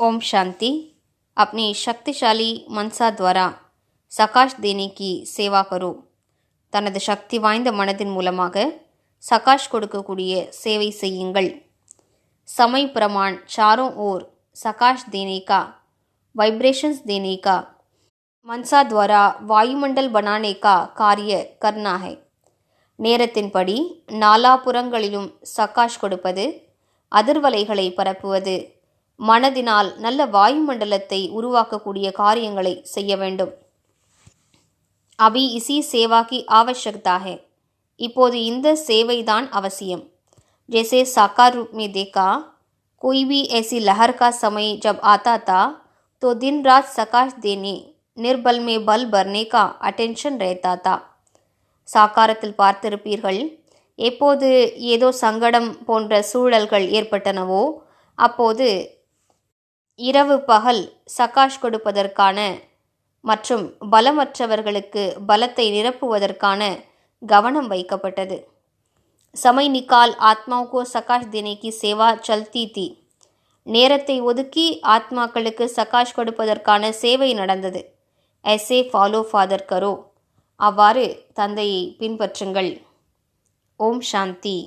ओम शांति। अपनी शक्तिशाली मनसा द्वारा சகாஷ் தேனிக்கு சேவா கரோ. தனது சக்தி வாய்ந்த மனதின் மூலமாக சகாஷ் கொடுக்கக்கூடிய சேவை செய்யுங்கள். समय प्रमाण चारों ओर सकाश देने का, वाइब्रेशंस देने का, मनसा द्वारा वायुमंडल बनाने का कार्य करना है. நேரத்தின்படி நாலாபுறங்களிலும் சகாஷ் கொடுப்பது, அதிர்வலைகளை பரப்புவது, மனதினால் நல்ல வாயுமண்டலத்தை உருவாக்கக்கூடிய காரியங்களை செய்ய வேண்டும். अभी इसी सेवा की आवश्यकता है. இப்போது இந்த சேவைதான் அவசியம். जैसे साकार रूप में देखा, कोई भी ऐसी लहर का समय जब आता था तो दिन रात सकाश देने, निर्बल में बल भरने का अटेंशन रहता था. சாக்காரத்தில் பார்த்திருப்பீர்கள், எப்போது ஏதோ சங்கடம் போன்ற சூழல்கள் ஏற்பட்டனவோ அப்போது இரவு பகல் சகாஷ் கொடுப்பதற்கான மற்றும் பலமற்றவர்களுக்கு பலத்தை நிரப்புவதற்கான கவனம் வைக்கப்பட்டது. समय निकाल आत्माओं को सकाश देने की सेवा चलती थी. நேரத்தை ஒதுக்கி ஆத்மாக்களுக்கு சகாஷ் கொடுப்பதற்கான சேவை நடந்தது. ऐसे ஃபாலோ ஃபாதர் கரோ. அவ்வாறு தந்தையை பின்பற்றுங்கள். ஓம் சாந்தி.